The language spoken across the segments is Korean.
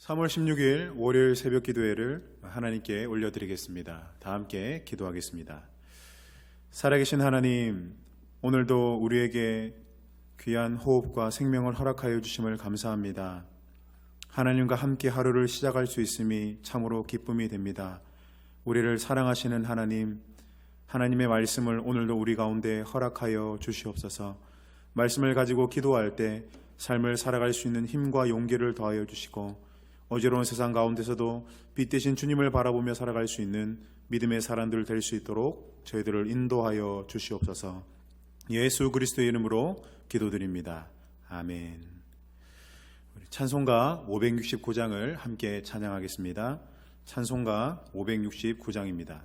3월 16일 월요일 새벽 기도회를 하나님께 올려드리겠습니다. 다 함께 기도하겠습니다. 살아계신 하나님, 오늘도 우리에게 귀한 호흡과 생명을 허락하여 주심을 감사합니다. 하나님과 함께 하루를 시작할 수 있음이 참으로 기쁨이 됩니다. 우리를 사랑하시는 하나님, 하나님의 말씀을 오늘도 우리 가운데 허락하여 주시옵소서. 말씀을 가지고 기도할 때 삶을 살아갈 수 있는 힘과 용기를 더하여 주시고, 어지러운 세상 가운데서도 빛 대신 주님을 바라보며 살아갈 수 있는 믿음의 사람들 될 수 있도록 저희들을 인도하여 주시옵소서. 예수 그리스도의 이름으로 기도드립니다. 아멘. 찬송가 569장을 함께 찬양하겠습니다. 찬송가 569장입니다.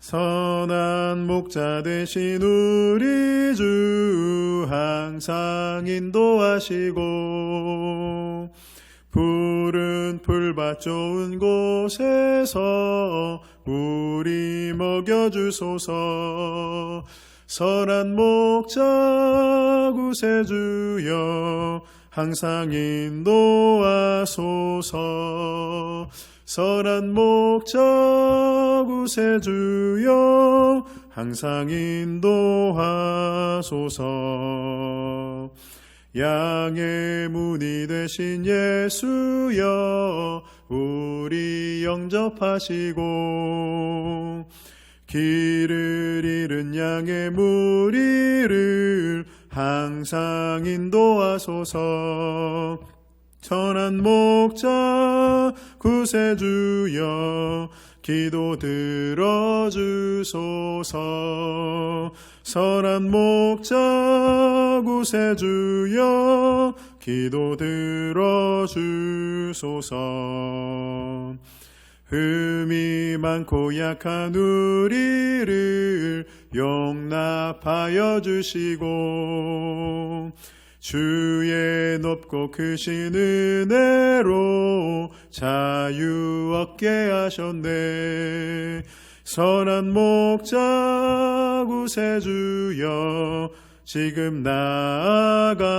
선한 목자 되신 우리 주 항상 인도하시고, 푸른 풀밭 좋은 곳에서 우리 먹여주소서. 선한 목자 구세주여 항상 인도하소서. 선한 목자 구세주여 항상 인도하소서. 양의 문이 되신 예수여 우리 영접하시고, 길을 잃은 양의 무리를 항상 인도하소서. 선한 목자 구세주여 기도 들어주소서. 선한 목자 구세주여 기도 들어주소서. 흠이 많고 약한 우리를 용납하여 주시고, 주의 높고 크신 은혜로 자유 얻게 하셨네. 선한 목자 구세주여 지금 나아갑니다.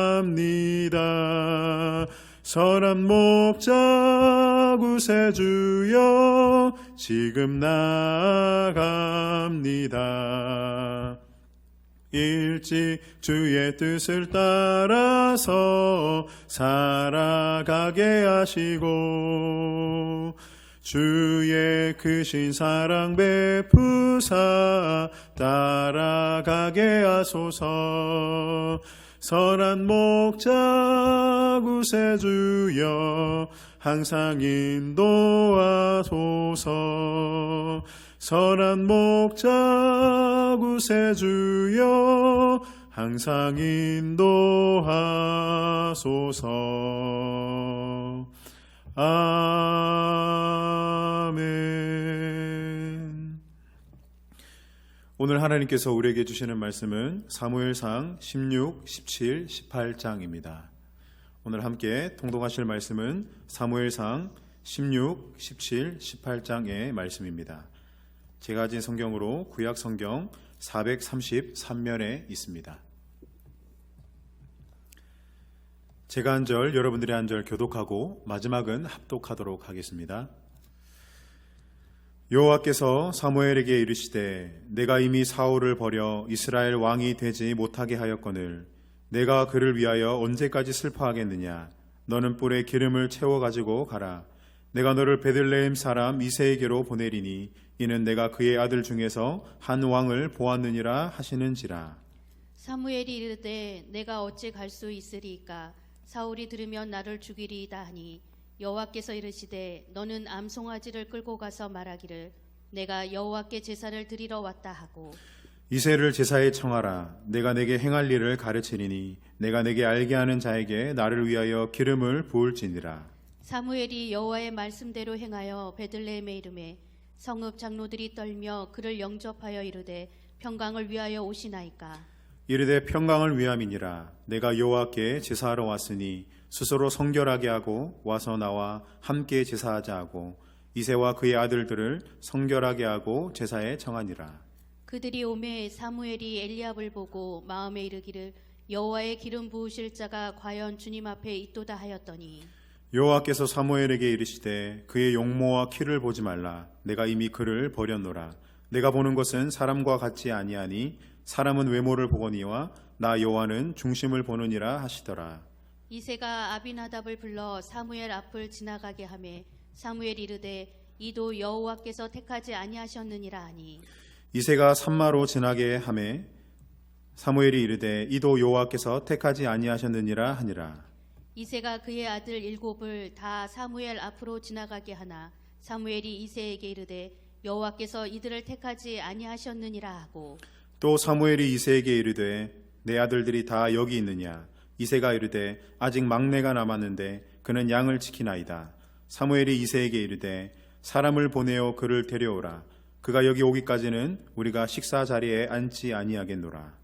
선한 목자 구세주여 지금 나아갑니다. 일찍 주의 뜻을 따라서 살아가게 하시고, 주의 크신 사랑 베푸사 따라가게 하소서. 선한 목자 구세주여 항상 인도하소서. 선한 목자 구세주여 항상 인도하소서. 아멘. 오늘 하나님께서 우리에게 주시는 말씀은 사무엘상 16, 17, 18장입니다. 오늘 함께 통독하실 말씀은 사무엘상 16, 17, 18장의 말씀입니다. 제가 가진 성경으로 구약 성경 433면에 있습니다. 제가 한 절, 여러분들이 한 절 교독하고 마지막은 합독하도록 하겠습니다. 여호와께서 사무엘에게 이르시되, 내가 이미 사울을 버려 이스라엘 왕이 되지 못하게 하였거늘 내가 그를 위하여 언제까지 슬퍼하겠느냐. 너는 뿔에 기름을 채워 가지고 가라. 내가 너를 베들레헴 사람 이새에게로 보내리니 이는 내가 그의 아들 중에서 한 왕을 보았느니라 하시는지라. 사무엘이 이르되 내가 어찌 갈 수 있으리이까. 사울이 들으면 나를 죽이리이다 하니, 여호와께서 이르시되 너는 암송아지를 끌고 가서 말하기를 내가 여호와께 제사를 드리러 왔다 하고, 이새를 제사에 청하라. 내가 내게 행할 일을 가르치리니 내가 내게 알게 하는 자에게 나를 위하여 기름을 부을지니라. 사무엘이 여호와의 말씀대로 행하여 베들레헴에 이르매 성읍 장로들이 떨며 그를 영접하여 이르되 평강을 위하여 오시나이까. 이르되 평강을 위함이니라. 내가 여호와께 제사하러 왔으니 스스로 성결하게 하고 와서 나와 함께 제사하자 하고, 이새와 그의 아들들을 성결하게 하고 제사에 청하니라. 그들이 오매 사무엘이 엘리압을 보고 마음에 이르기를 여호와의 기름 부으실 자가 과연 주님 앞에 있도다 하였더니, 여호와께서 사무엘에게 이르시되 그의 용모와 키를 보지 말라. 내가 이미 그를 버렸노라. 내가 보는 것은 사람과 같지 아니하니 사람은 외모를 보거니와 나 여호와는 중심을 보느니라 하시더라. 이새가 아비나답을 불러 사무엘 앞을 지나가게 하매 사무엘이 이르되 이도 여호와께서 택하지 아니하셨느니라 하니 이새가 산마로 지나게 하매 사무엘이 이르되 이도 여호와께서 택하지 아니하셨느니라 하니라. 이새가 그의 아들 7을 다 사무엘 앞으로 지나가게 하나 사무엘이 이새에게 이르되 여호와께서 이들을 택하지 아니하셨느니라 하고 또 사무엘이 이새에게 이르되 내 아들들이 다 여기 있느냐. 이새가 이르되 아직 막내가 남았는데 그는 양을 지키나이다. 사무엘이 이새에게 이르되 사람을 보내어 그를 데려오라. 그가 여기 오기까지는 우리가 식사 자리에 앉지 아니하겠노라.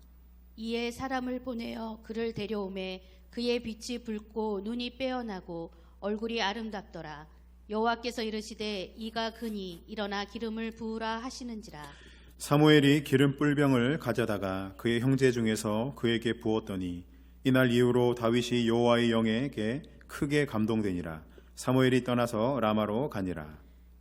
이에 사람을 보내어 그를 데려오매 그의 빛이 붉고 눈이 빼어나고 얼굴이 아름답더라. 여호와께서 이르시되 이가 그니 일어나 기름을 부으라 하시는지라. 사무엘이 기름 뿔병을 가져다가 그의 형제 중에서 그에게 부었더니 이날 이후로 다윗이 여호와의 영에게 크게 감동되니라. 사무엘이 떠나서 라마로 가니라.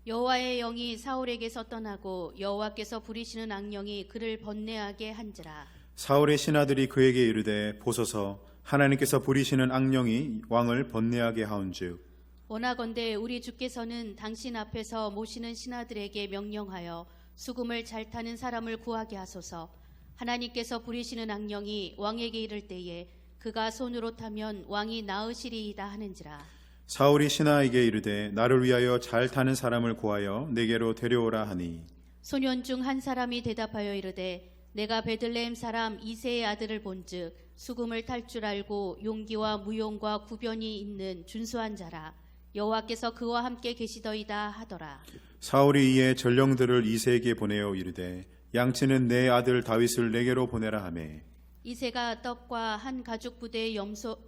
여호와의 영이 사울에게서 떠나고 여호와께서 부리시는 악령이 그를 번뇌하게 한지라. 사울의 신하들이 그에게 이르되 보소서 하나님께서 부리시는 악령이 왕을 번뇌하게 하온즉 원하건대 우리 주께서는 당신 앞에서 모시는 신하들에게 명령하여 수금을 잘 타는 사람을 구하게 하소서. 하나님께서 부리시는 악령이 왕에게 이를 때에 그가 손으로 타면 왕이 나으시리이다 하는지라. 사울이 신하에게 이르되 나를 위하여 잘 타는 사람을 구하여 내게로 데려오라 하니 소년 중 한 사람이 대답하여 이르되 내가 베들레헴 사람 이새의 아들을 본즉 수금을 탈 줄 알고 용기와 무용과 구변이 있는 준수한 자라. 여호와께서 그와 함께 계시더이다 하더라. 사울이 이에 전령들을 이새에게 보내어 이르되 양치는 내 아들 다윗을 내게로 보내라 하매 이새가 떡과 한 가죽 부대의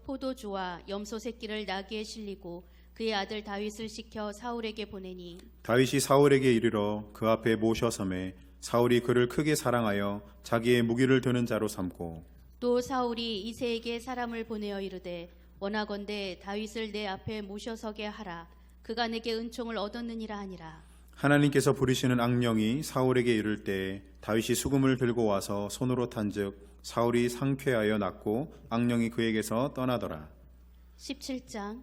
포도주와 염소 새끼를 나귀에 실리고 그의 아들 다윗을 시켜 사울에게 보내니 다윗이 사울에게 이르러 그 앞에 모셔섬에 사울이 그를 크게 사랑하여 자기의 무기를 드는 자로 삼고 또 사울이 이새에게 사람을 보내어 이르되 원하건대 다윗을 내 앞에 모셔서게 하라. 그가 내게 은총을 얻었느니라 하니라. 하나님께서 부리시는 악령이 사울에게 이를 때 다윗이 수금을 들고 와서 손으로 탄즉 사울이 상쾌하여 낫고 악령이 그에게서 떠나더라. 17장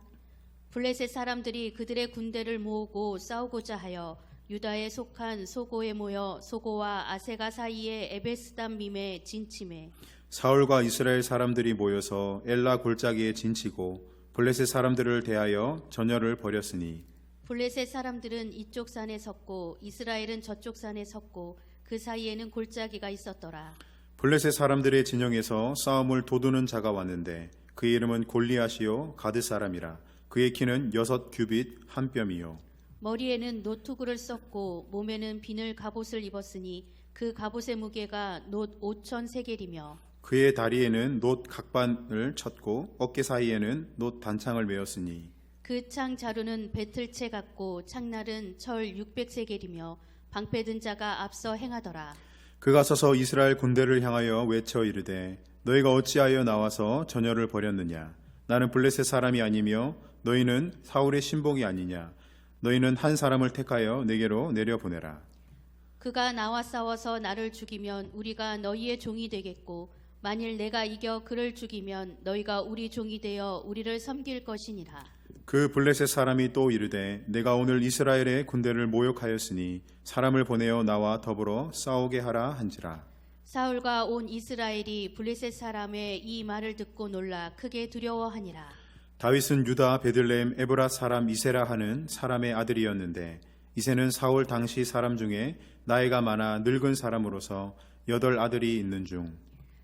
블레셋 사람들이 그들의 군대를 모으고 싸우고자 하여 유다에 속한 소고에 모여 소고와 아세가 사이에 에베스담밈에 진침해 사울과 이스라엘 사람들이 모여서 엘라 골짜기에 진치고 블레셋 사람들을 대하여 전열을 벌였으니 블레셋 사람들은 이쪽 산에 섰고 이스라엘은 저쪽 산에 섰고 그 사이에는 골짜기가 있었더라. 블레셋 사람들의 진영에서 싸움을 도두는 자가 왔는데 그의 이름은 골리앗이요 가드 사람이라. 그의 키는 6규빗 한 뼘이요 머리에는 노투구를 썼고 몸에는 비늘 갑옷을 입었으니 그 갑옷의 무게가 놋 5천 세겔이며 그의 다리에는 놋 각반을 쳤고 어깨 사이에는 놋 단창을 메었으니 그 창 자루는 배틀채 같고 창날은 철 600세겔이며 방패 든 자가 앞서 행하더라. 그가 서서 이스라엘 군대를 향하여 외쳐 이르되 너희가 어찌하여 나와서 전열을 벌였느냐. 나는 블레셋 사람이 아니며 너희는 사울의 신복이 아니냐. 너희는 한 사람을 택하여 내게로 내려보내라. 그가 나와 싸워서 나를 죽이면 우리가 너희의 종이 되겠고 만일 내가 이겨 그를 죽이면 너희가 우리 종이 되어 우리를 섬길 것이니라. 그 블레셋 사람이 또 이르되 내가 오늘 이스라엘의 군대를 모욕하였으니 사람을 보내어 나와 더불어 싸우게 하라 한지라. 사울과 온 이스라엘이 블레셋 사람의 이 말을 듣고 놀라 크게 두려워하니라. 다윗은 유다 베들레헴 에브라 사람 이세라 하는 사람의 아들이었는데 이세는 사울 당시 사람 중에 나이가 많아 늙은 사람으로서 8 아들이 있는 중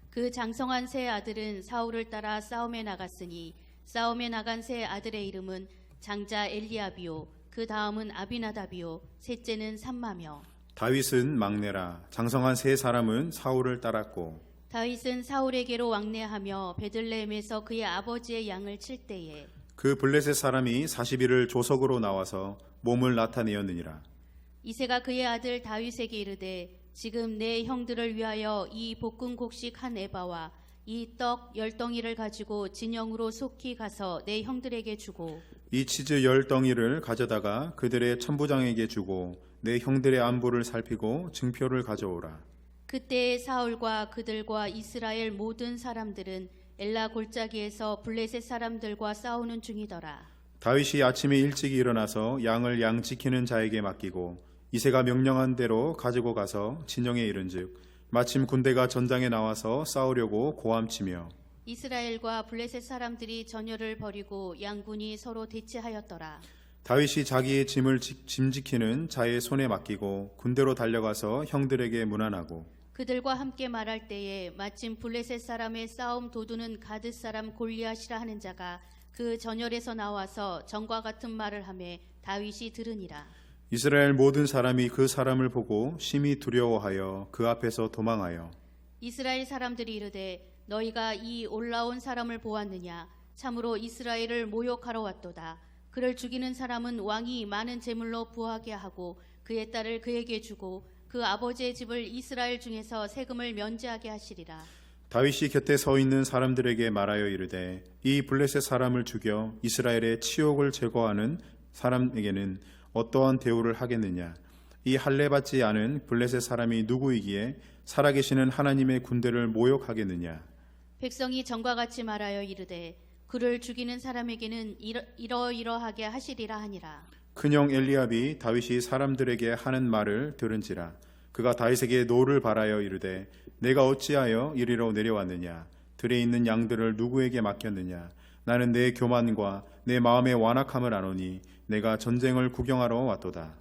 그 장성한 세 아들은 사울을 따라 싸움에 나갔으니 싸움에 나간 세 아들의 이름은 장자 엘리압이요 그 다음은 아비나답이요 셋째는 삼마며 다윗은 막내라. 장성한 세 사람은 사울을 따랐고 다윗은 사울에게로 왕래하며 베들레헴에서 그의 아버지의 양을 칠 때에 그 블레셋 사람이 40일을 조석으로 나와서 몸을 나타내었느니라. 이새가 그의 아들 다윗에게 이르되 지금 내 형들을 위하여 이 볶은 곡식 한 에바와 이 떡 10덩이를 가지고 진영으로 속히 가서 내 형들에게 주고 이 치즈 10덩이를 가져다가 그들의 천부장에게 주고 내 형들의 안부를 살피고 증표를 가져오라. 그때 사울과 그들과 이스라엘 모든 사람들은 엘라 골짜기에서 블레셋 사람들과 싸우는 중이더라. 다윗이 아침에 일찍 일어나서 양을 양 지키는 자에게 맡기고 이새가 명령한 대로 가지고 가서 진영에 이른즉 마침 군대가 전장에 나와서 싸우려고 고함치며 이스라엘과 블레셋 사람들이 전열을 벌이고 양군이 서로 대치하였더라. 다윗이 자기의 짐 지키는 자의 손에 맡기고 군대로 달려가서 형들에게 문안하고 그들과 함께 말할 때에 마침 블레셋 사람의 싸움 도두는 가드 사람 골리앗이라 하는 자가 그 전열에서 나와서 전과 같은 말을 하매 다윗이 들으니라. 이스라엘 모든 사람이 그 사람을 보고 심히 두려워하여 그 앞에서 도망하여 이스라엘 사람들이 이르되 너희가 이 올라온 사람을 보았느냐? 참으로 이스라엘을 모욕하러 왔도다. 그를 죽이는 사람은 왕이 많은 재물로 부하게 하고 그의 딸을 그에게 주고 그 아버지의 집을 이스라엘 중에서 세금을 면제하게 하시리라. 다윗이 곁에 서 있는 사람들에게 말하여 이르되 이 블레셋 사람을 죽여 이스라엘의 치욕을 제거하는 사람에게는 어떠한 대우를 하겠느냐? 이 할례 받지 않은 블레셋 사람이 누구이기에 살아계시는 하나님의 군대를 모욕하겠느냐? 백성이 전과 같이 말하여 이르되 그를 죽이는 사람에게는 이러이러하게 하시리라 하니라. 큰형 엘리압이 다윗이 사람들에게 하는 말을 들은지라 그가 다윗에게 노를 바라여 이르되 내가 어찌하여 이리로 내려왔느냐? 들에 있는 양들을 누구에게 맡겼느냐? 나는 내 교만과 내 마음의 완악함을 아노니 내가 전쟁을 구경하러 왔도다.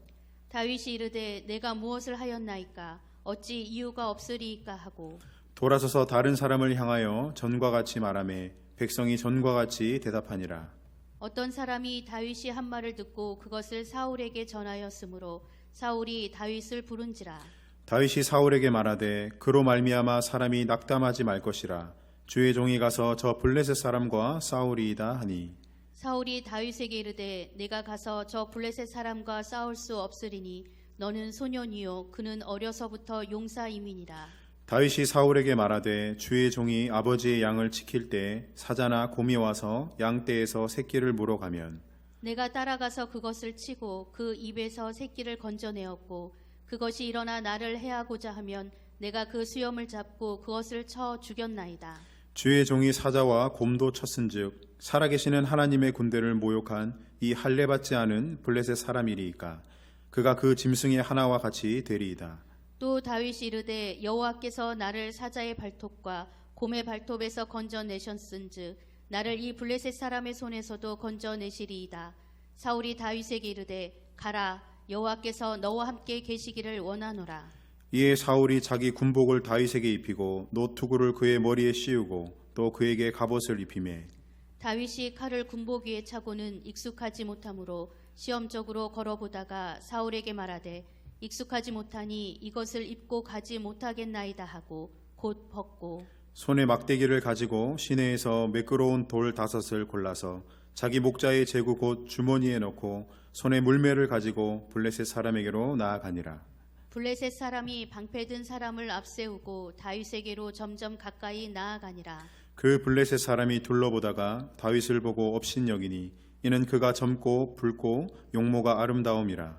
다윗이 이르되 내가 무엇을 하였나이까? 어찌 이유가 없으리이까 하고 돌아서서 다른 사람을 향하여 전과 같이 말하매 백성이 전과 같이 대답하니라. 어떤 사람이 다윗이 한 말을 듣고 그것을 사울에게 전하였으므로 사울이 다윗을 부른지라. 다윗이 사울에게 말하되 그로 말미암아 사람이 낙담하지 말 것이라. 주의 종이 가서 저 블레셋 사람과 싸우리이다 하니 사울이 다윗에게 이르되 내가 가서 저 블레셋 사람과 싸울 수 없으리니 너는 소년이요 그는 어려서부터 용사임이니라. 다윗이 사울에게 말하되 주의 종이 아버지의 양을 지킬 때 사자나 곰이 와서 양떼에서 새끼를 물어가면 내가 따라가서 그것을 치고 그 입에서 새끼를 건져내었고 그것이 일어나 나를 해하고자 하면 내가 그 수염을 잡고 그것을 쳐 죽였나이다. 주의 종이 사자와 곰도 쳤은즉 살아계시는 하나님의 군대를 모욕한 이 할례 받지 않은 블레셋 사람이리이까 그가 그 짐승의 하나와 같이 되리이다. 또 다윗이 이르되 여호와께서 나를 사자의 발톱과 곰의 발톱에서 건져내셨은즉 나를 이 블레셋 사람의 손에서도 건져내시리이다. 사울이 다윗에게 이르되 가라 여호와께서 너와 함께 계시기를 원하노라. 이에 사울이 자기 군복을 다윗에게 입히고 노투구를 그의 머리에 씌우고 또 그에게 갑옷을 입히매 다윗이 칼을 군복 위에 차고는 익숙하지 못하므로 시험적으로 걸어보다가 사울에게 말하되 익숙하지 못하니 이것을 입고 가지 못하겠나이다 하고 곧 벗고 손에 막대기를 가지고 시내에서 매끄러운 돌 5을 골라서 자기 목자의 제구 곧 주머니에 넣고 손에 물매를 가지고 블레셋 사람에게로 나아가니라. 블레셋 사람이 방패든 사람을 앞세우고 다윗에게로 점점 가까이 나아가니라. 그 블레셋 사람이 둘러보다가 다윗을 보고 업신여기니 이는 그가 젊고 붉고 용모가 아름다움이라.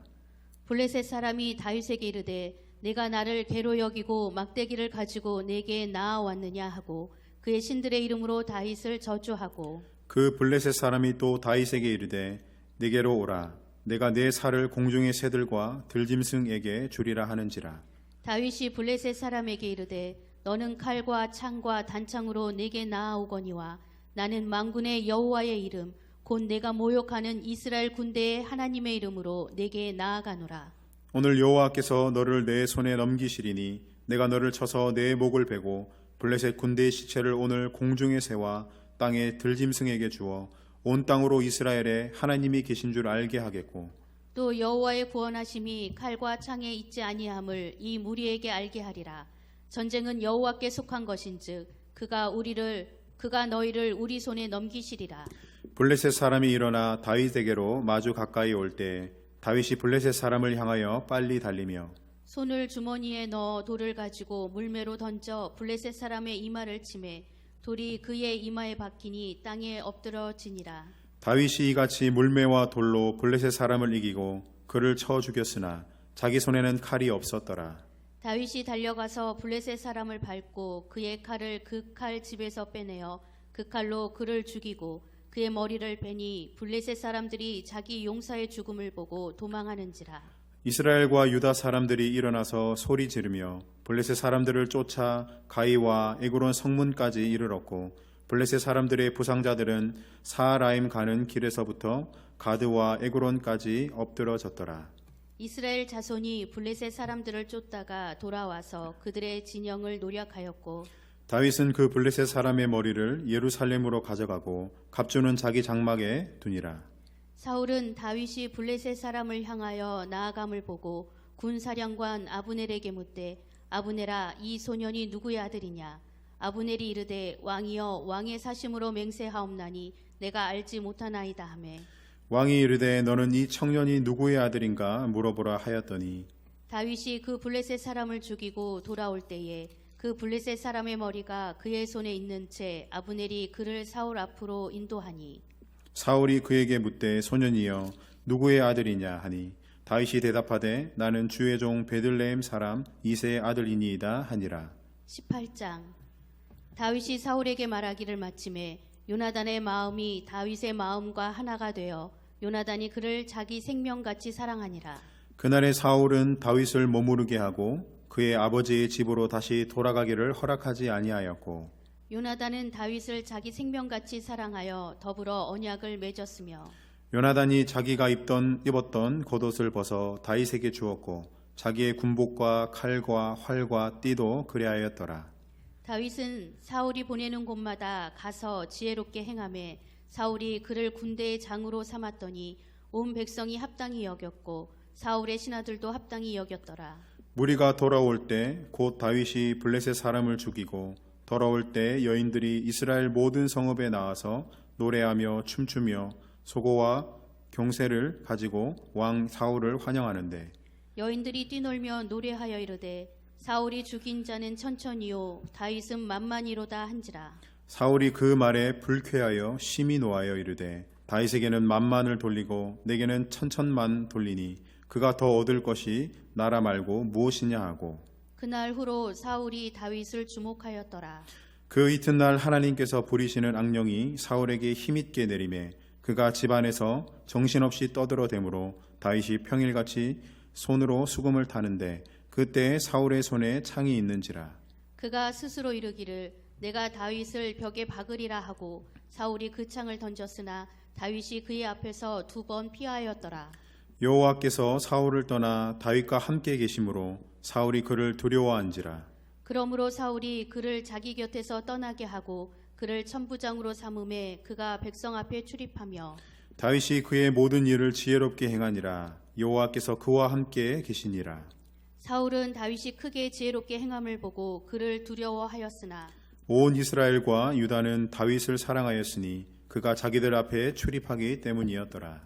블레셋 사람이 다윗에게 이르되 내가 나를 괴로 여기고 막대기를 가지고 내게 나아왔느냐 하고 그의 신들의 이름으로 다윗을 저주하고 그 블레셋 사람이 또 다윗에게 이르되 내게로 오라. 내가 내 살을 공중의 새들과 들짐승에게 주리라 하는지라. 다윗이 블레셋 사람에게 이르되 너는 칼과 창과 단창으로 내게 나아오거니와 나는 만군의 여호와의 이름 곧 내가 모욕하는 이스라엘 군대의 하나님의 이름으로 내게 나아가노라. 오늘 여호와께서 너를 내 손에 넘기시리니 내가 너를 쳐서 내 목을 베고 블레셋 군대의 시체를 오늘 공중의 새와 땅의 들짐승에게 주어 온 땅으로 이스라엘에 하나님이 계신 줄 알게 하겠고 또 여호와의 구원하심이 칼과 창에 있지 아니함을 이 무리에게 알게 하리라. 전쟁은 여호와께 속한 것인즉 그가 너희를 우리 손에 넘기시리라. 블레셋 사람이 일어나 다윗에게로 마주 가까이 올 때 다윗이 블레셋 사람을 향하여 빨리 달리며 손을 주머니에 넣어 돌을 가지고 물매로 던져 블레셋 사람의 이마를 치매 돌이 그의 이마에 박히니 땅에 엎드러지니라. 다윗이 이같이 물매와 돌로 블레셋 사람을 이기고 그를 쳐 죽였으나 자기 손에는 칼이 없었더라. 다윗이 달려가서 블레셋 사람을 밟고 그의 칼을 그 칼 집에서 빼내어 그 칼로 그를 죽이고 그의 머리를 베니 블레셋 사람들이 자기 용사의 죽음을 보고 도망하는지라. 이스라엘과 유다 사람들이 일어나서 소리 지르며 블레셋 사람들을 쫓아 가이와 에그론 성문까지 이르렀고 블레셋 사람들의 부상자들은 사라임 가는 길에서부터 가드와 에그론까지 엎드러졌더라. 이스라엘 자손이 블레셋 사람들을 쫓다가 돌아와서 그들의 진영을 노략하였고 다윗은 그 블레셋 사람의 머리를 예루살렘으로 가져가고 갑주는 자기 장막에 두니라. 사울은 다윗이 블레셋 사람을 향하여 나아감을 보고 군사령관 아브넬에게 묻되 아브넬아 이 소년이 누구의 아들이냐. 아브넬이 이르되 왕이여 왕의 사심으로 맹세하옵나니 내가 알지 못하나이다 하매 왕이 이르되 너는 이 청년이 누구의 아들인가 물어보라 하였더니 다윗이 그 블레셋 사람을 죽이고 돌아올 때에 그 블레셋 사람의 머리가 그의 손에 있는 채 아브넬이 그를 사울 앞으로 인도하니 사울이 그에게 묻되 소년이여 누구의 아들이냐 하니 다윗이 대답하되 나는 주의 종 베들레헴 사람 이새의 아들이니이다 하니라. 18장 다윗이 사울에게 말하기를 마침에 요나단의 마음이 다윗의 마음과 하나가 되어 요나단이 그를 자기 생명같이 사랑하니라. 그날에 사울은 다윗을 머무르게 하고 그의 아버지의 집으로 다시 돌아가기를 허락하지 아니하였고 요나단은 다윗을 자기 생명같이 사랑하여 더불어 언약을 맺었으며 요나단이 자기가 입었던 겉옷을 벗어 다윗에게 주었고 자기의 군복과 칼과 활과 띠도 그리하였더라. 다윗은 사울이 보내는 곳마다 가서 지혜롭게 행하매 사울이 그를 군대의 장으로 삼았더니 온 백성이 합당히 여겼고 사울의 신하들도 합당히 여겼더라. 무리가 돌아올 때 곧 다윗이 블레셋 사람을 죽이고 돌아올 때 여인들이 이스라엘 모든 성읍에 나와서 노래하며 춤추며 소고와 경세를 가지고 왕 사울을 환영하는데 여인들이 뛰놀며 노래하여 이르되 사울이 죽인 자는 천천히요 다윗은 만만히로다 한지라. 사울이 그 말에 불쾌하여 심히 노하여 이르되 다윗에게는 만만을 돌리고 내게는 천천만 돌리니 그가 더 얻을 것이 나라 말고 무엇이냐 하고 그날 후로 사울이 다윗을 주목하였더라. 그 이튿날 하나님께서 부리시는 악령이 사울에게 힘있게 내림에 그가 집안에서 정신없이 떠들어대므로 다윗이 평일같이 손으로 수금을 타는데 그때 사울의 손에 창이 있는지라. 그가 스스로 이르기를 내가 다윗을 벽에 박으리라 하고 사울이 그 창을 던졌으나 다윗이 그의 앞에서 2번 피하였더라. 여호와께서 사울을 떠나 다윗과 함께 계심으로 사울이 그를 두려워한지라. 그러므로 사울이 그를 자기 곁에서 떠나게 하고 그를 천부장으로 삼음에 그가 백성 앞에 출입하며 다윗이 그의 모든 일을 지혜롭게 행하니라. 여호와께서 그와 함께 계시니라. 사울은 다윗이 크게 지혜롭게 행함을 보고 그를 두려워하였으나 온 이스라엘과 유다는 다윗을 사랑하였으니 그가 자기들 앞에 출입하기 때문이었더라.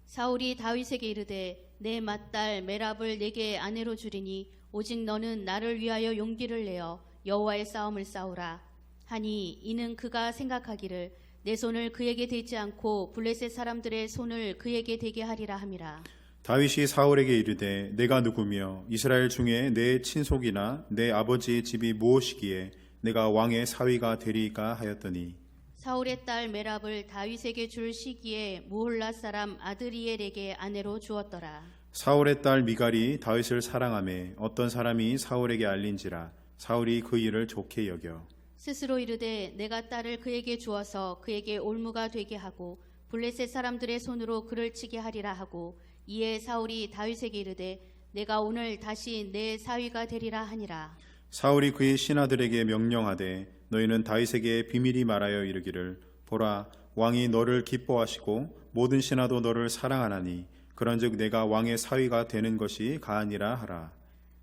사울이 다윗에게 이르되 내 맏딸 메랍을 내게 아내로 주리니 오직 너는 나를 위하여 용기를 내어 여호와의 싸움을 싸우라 하니 이는 그가 생각하기를 내 손을 그에게 대지 않고 블레셋 사람들의 손을 그에게 대게 하리라 함이라. 다윗이 사울에게 이르되 내가 누구며 이스라엘 중에 내 친속이나 내 아버지의 집이 무엇이기에 내가 왕의 사위가 되리이까 하였더니 사울의 딸 메랍을 다윗에게 줄 시기에 무홀라 사람 아드리엘에게 아내로 주었더라. 사울의 딸 미갈이 다윗을 사랑하매 어떤 사람이 사울에게 알린지라 사울이 그 일을 좋게 여겨 스스로 이르되 내가 딸을 그에게 주어서 그에게 올무가 되게 하고 블레셋 사람들의 손으로 그를 치게 하리라 하고 이에 사울이 다윗에게 이르되 내가 오늘 다시 내 사위가 되리라 하니라. 사울이 그의 신하들에게 명령하되 너희는 다윗에게 비밀히 말하여 이르기를 보라 왕이 너를 기뻐하시고 모든 신하도 너를 사랑하나니 그런즉 내가 왕의 사위가 되는 것이 가하니라 하라.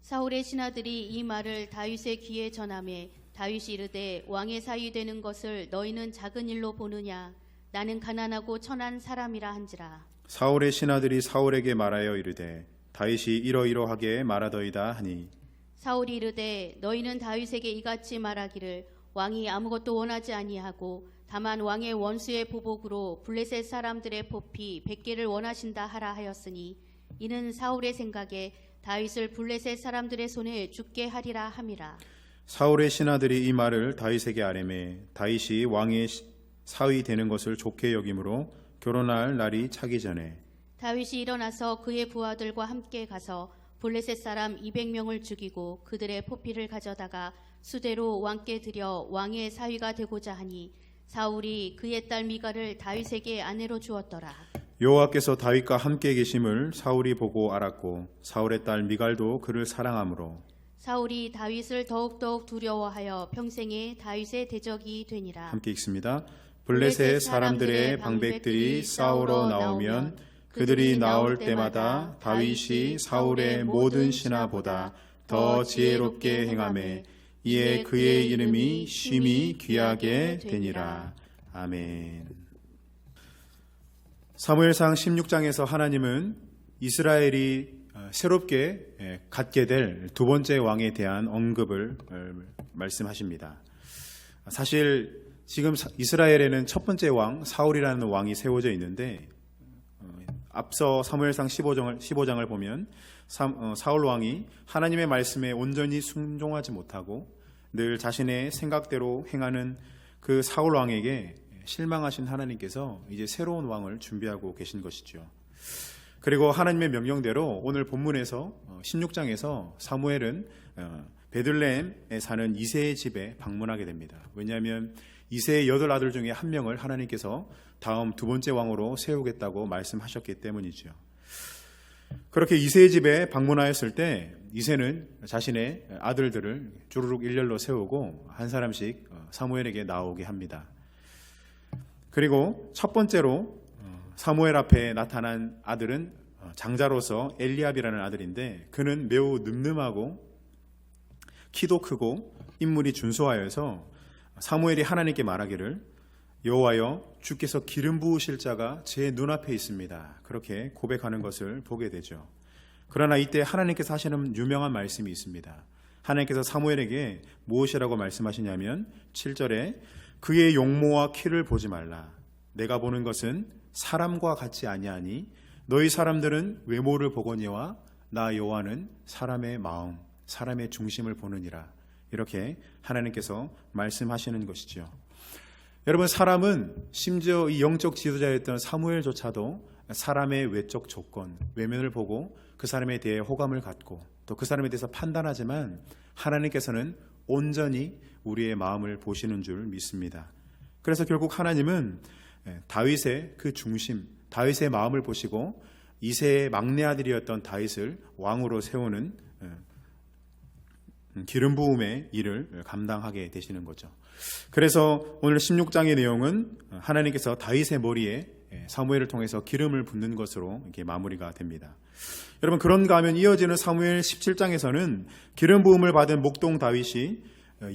사울의 신하들이 이 말을 다윗의 귀에 전하매 다윗이 이르되 왕의 사위 되는 것을 너희는 작은 일로 보느냐 나는 가난하고 천한 사람이라 한지라. 사울의 신하들이 사울에게 말하여 이르되 다윗이 이러이러하게 말하더이다 하니 사울이 이르되 너희는 다윗에게 이같이 말하기를 왕이 아무것도 원하지 아니하고 다만 왕의 원수의 보복으로 블레셋 사람들의 포피 100개를 원하신다 하라 하였으니 이는 사울의 생각에 다윗을 블레셋 사람들의 손에 죽게 하리라 함이라. 사울의 신하들이 이 말을 다윗에게 아뢰매 다윗이 왕의 사위 되는 것을 좋게 여김으로 결혼할 날이 차기 전에 다윗이 일어나서 그의 부하들과 함께 가서 블레셋 사람 200명을 죽이고 그들의 포피를 가져다가 수대로 왕께 드려 왕의 사위가 되고자 하니 사울이 그의 딸 미갈을 다윗에게 아내로 주었더라. 여호와께서 다윗과 함께 계심을 사울이 보고 알았고 사울의 딸 미갈도 그를 사랑하므로 사울이 다윗을 더욱더욱 두려워하여 평생에 다윗의 대적이 되니라. 함께 읽습니다. 블레셋 사람들의 방백들이 싸우러 나오면 그들이 나올 때마다 다윗이 사울의 모든 신하보다 더 지혜롭게 행하매 이에 그의 이름이 심히 귀하게 되니라. 아멘. 사무엘상 16장에서 하나님은 이스라엘이 새롭게 갖게 될 두 번째 왕에 대한 언급을 말씀하십니다. 사실 지금 이스라엘에는 첫 번째 왕 사울이라는 왕이 세워져 있는데 앞서 사무엘상 15장을 보면 사울 왕이 하나님의 말씀에 온전히 순종하지 못하고 늘 자신의 생각대로 행하는 그 사울 왕에게 실망하신 하나님께서 이제 새로운 왕을 준비하고 계신 것이죠. 그리고 하나님의 명령대로 오늘 본문에서 16장에서 사무엘은 베들레헴에 사는 이새의 집에 방문하게 됩니다. 왜냐하면 이새의 8아들 중에 한 명을 하나님께서 다음 두 번째 왕으로 세우겠다고 말씀하셨기 때문이죠. 그렇게 이새의 집에 방문하였을 때 이새는 자신의 아들들을 주르륵 일렬로 세우고 한 사람씩 사무엘에게 나오게 합니다. 그리고 첫 번째로 사무엘 앞에 나타난 아들은 장자로서 엘리압이라는 아들인데 그는 매우 늠름하고 키도 크고 인물이 준수하여서 사무엘이 하나님께 말하기를 여호와여 주께서 기름 부으실 자가 제 눈앞에 있습니다. 그렇게 고백하는 것을 보게 되죠. 그러나 이때 하나님께서 하시는 유명한 말씀이 있습니다. 하나님께서 사무엘에게 무엇이라고 말씀하시냐면 7절에 그의 용모와 키를 보지 말라. 내가 보는 것은 사람과 같지 아니하니 너희 사람들은 외모를 보거니와 나 여호와는 사람의 마음, 사람의 중심을 보느니라. 이렇게 하나님께서 말씀하시는 것이죠. 여러분, 사람은 심지어 이 영적 지도자였던 사무엘조차도 사람의 외적 조건, 외면을 보고 그 사람에 대해 호감을 갖고 또 그 사람에 대해서 판단하지만 하나님께서는 온전히 우리의 마음을 보시는 줄 믿습니다. 그래서 결국 하나님은 다윗의 그 중심, 다윗의 마음을 보시고 이새의 막내 아들이었던 다윗을 왕으로 세우는 기름 부음의 일을 감당하게 되시는 거죠. 그래서 오늘 16장의 내용은 하나님께서 다윗의 머리에 사무엘을 통해서 기름을 붓는 것으로 이렇게 마무리가 됩니다. 여러분, 그런가 하면 이어지는 사무엘 17장에서는 기름 부음을 받은 목동 다윗이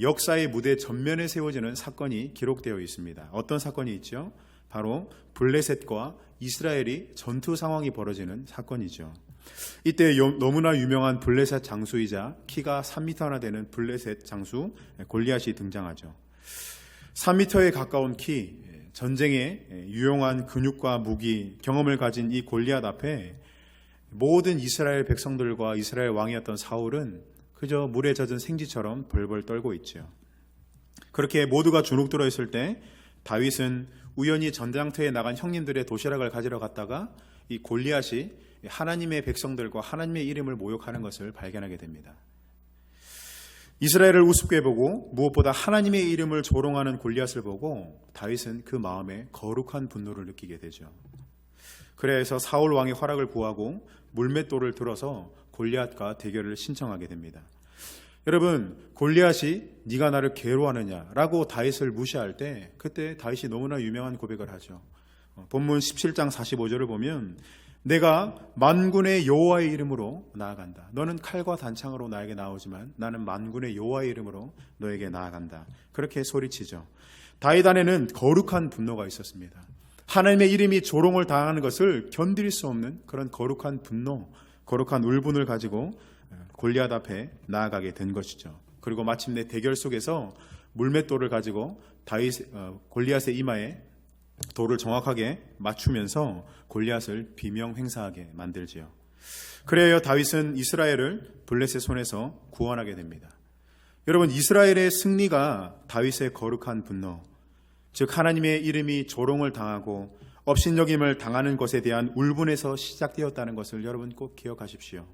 역사의 무대 전면에 세워지는 사건이 기록되어 있습니다. 어떤 사건이 있죠? 바로 블레셋과 이스라엘이 전투 상황이 벌어지는 사건이죠. 이때 너무나 유명한 블레셋 장수이자 키가 3m나 되는 블레셋 장수 골리앗이 등장하죠. 3m에 가까운 키, 전쟁에 유용한 근육과 무기, 경험을 가진 이 골리앗 앞에 모든 이스라엘 백성들과 이스라엘 왕이었던 사울은 그저 물에 젖은 생쥐처럼 벌벌 떨고 있죠. 그렇게 모두가 주눅들어 있을 때 다윗은 우연히 전장터에 나간 형님들의 도시락을 가지러 갔다가 이 골리앗이 하나님의 백성들과 하나님의 이름을 모욕하는 것을 발견하게 됩니다. 이스라엘을 우습게 보고 무엇보다 하나님의 이름을 조롱하는 골리앗을 보고 다윗은 그 마음에 거룩한 분노를 느끼게 되죠. 그래서 사울 왕의 허락을 구하고 물맷돌을 들어서 골리앗과 대결을 신청하게 됩니다. 여러분, 골리앗이 네가 나를 괴로워하느냐라고 다윗을 무시할 때 그때 다윗이 너무나 유명한 고백을 하죠. 본문 17장 45절을 보면 내가 만군의 여호와의 이름으로 나아간다. 너는 칼과 단창으로 나에게 나오지만 나는 만군의 여호와의 이름으로 너에게 나아간다. 그렇게 소리치죠. 다윗 안에는 거룩한 분노가 있었습니다. 하나님의 이름이 조롱을 당하는 것을 견딜 수 없는 그런 거룩한 분노, 거룩한 울분을 가지고 골리앗 앞에 나아가게 된 것이죠. 그리고 마침내 대결 속에서 물맷돌을 가지고 골리앗의 이마에 돌을 정확하게 맞추면서 골리앗을 비명횡사하게 만들지요. 그래야 다윗은 이스라엘을 블레셋의 손에서 구원하게 됩니다. 여러분, 이스라엘의 승리가 다윗의 거룩한 분노, 즉 하나님의 이름이 조롱을 당하고 업신여김을 당하는 것에 대한 울분에서 시작되었다는 것을 여러분 꼭 기억하십시오.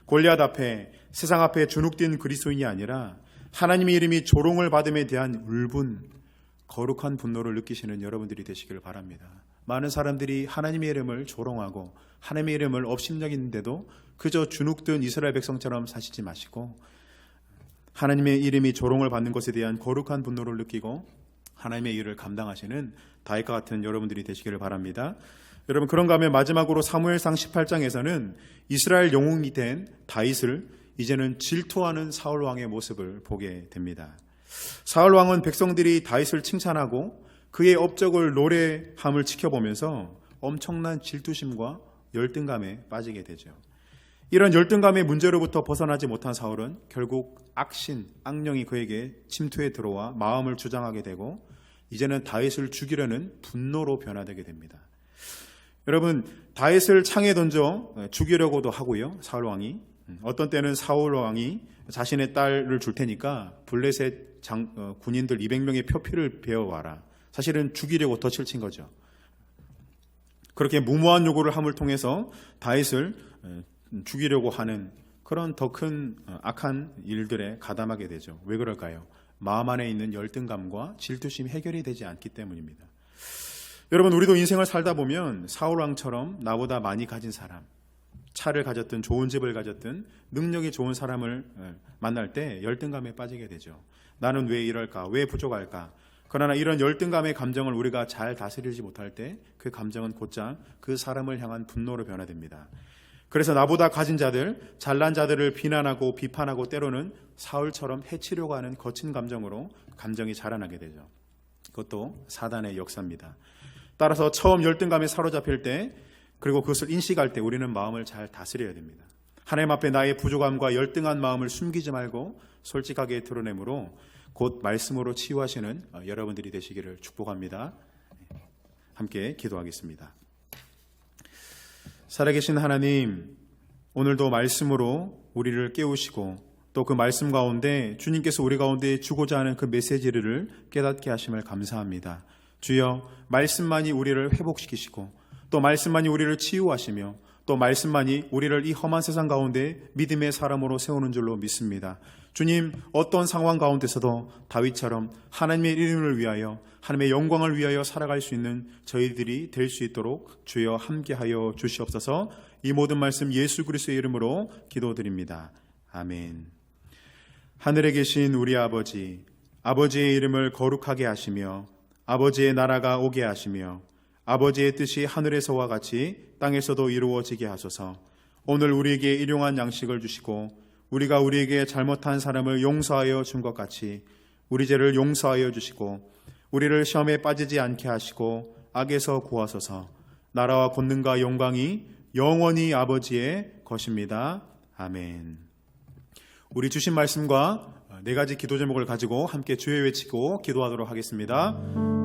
골리앗 앞에, 세상 앞에 주눅든 그리스도인이 아니라 하나님의 이름이 조롱을 받음에 대한 울분, 거룩한 분노를 느끼시는 여러분들이 되시길 바랍니다. 많은 사람들이 하나님의 이름을 조롱하고 하나님의 이름을 업신여기는데도 그저 주눅든 이스라엘 백성처럼 사시지 마시고 하나님의 이름이 조롱을 받는 것에 대한 거룩한 분노를 느끼고 하나님의 일을 감당하시는 다윗과 같은 여러분들이 되시기를 바랍니다. 여러분, 그런가 하면 마지막으로 사무엘상 18장에서는 이스라엘 영웅이 된 다윗을 이제는 질투하는 사울 왕의 모습을 보게 됩니다. 사울 왕은 백성들이 다윗을 칭찬하고 그의 업적을 노래함을 지켜보면서 엄청난 질투심과 열등감에 빠지게 되죠. 이런 열등감의 문제로부터 벗어나지 못한 사울은 결국 악령이 그에게 침투해 들어와 마음을 주장하게 되고 이제는 다윗을 죽이려는 분노로 변화되게 됩니다. 여러분, 다윗을 창에 던져 죽이려고도 하고요. 사울 왕이 어떤 때는 사울 왕이 자신의 딸을 줄 테니까 블레셋 군인들 200명의 표피를 베어와라. 사실은 죽이려고 덫을 친 거죠. 그렇게 무모한 요구를 함을 통해서 다윗을 죽이려고 하는 그런 더 큰 악한 일들에 가담하게 되죠. 왜 그럴까요? 마음 안에 있는 열등감과 질투심이 해결이 되지 않기 때문입니다. 여러분, 우리도 인생을 살다 보면 사울 왕처럼 나보다 많이 가진 사람, 차를 가졌든 좋은 집을 가졌든 능력이 좋은 사람을 만날 때 열등감에 빠지게 되죠. 나는 왜 이럴까? 왜 부족할까? 그러나 이런 열등감의 감정을 우리가 잘 다스리지 못할 때 그 감정은 곧장 그 사람을 향한 분노로 변화됩니다. 그래서 나보다 가진 자들, 잘난 자들을 비난하고 비판하고 때로는 사울처럼 해치려고 하는 거친 감정이 자라나게 되죠. 그것도 사단의 역사입니다. 따라서 처음 열등감에 사로잡힐 때, 그리고 그것을 인식할 때 우리는 마음을 잘 다스려야 됩니다. 하나님 앞에 나의 부족함과 열등한 마음을 숨기지 말고 솔직하게 드러내므로 곧 말씀으로 치유하시는 여러분들이 되시기를 축복합니다. 함께 기도하겠습니다. 살아계신 하나님, 오늘도 말씀으로 우리를 깨우시고 또 그 말씀 가운데 주님께서 우리 가운데 주고자 하는 그 메시지를 깨닫게 하심을 감사합니다. 주여, 말씀만이 우리를 회복시키시고 또 말씀만이 우리를 치유하시며 또 말씀만이 우리를 이 험한 세상 가운데 믿음의 사람으로 세우는 줄로 믿습니다. 주님, 어떤 상황 가운데서도 다윗처럼 하나님의 이름을 위하여 하나님의 영광을 위하여 살아갈 수 있는 저희들이 될 수 있도록 주여 함께하여 주시옵소서. 이 모든 말씀 예수 그리스도의 이름으로 기도드립니다. 아멘. 하늘에 계신 우리 아버지, 아버지의 이름을 거룩하게 하시며 아버지의 나라가 오게 하시며 아버지의 뜻이 하늘에서와 같이 땅에서도 이루어지게 하소서. 오늘 우리에게 일용할 양식을 주시고 우리가 우리에게 잘못한 사람을 용서하여 준 것 같이 우리 죄를 용서하여 주시고 우리를 시험에 빠지지 않게 하시고 악에서 구하소서. 나라와 권능과 영광이 영원히 아버지의 것입니다. 아멘. 우리 주신 말씀과 네 가지 기도 제목을 가지고 함께 주여 외치고 기도하도록 하겠습니다.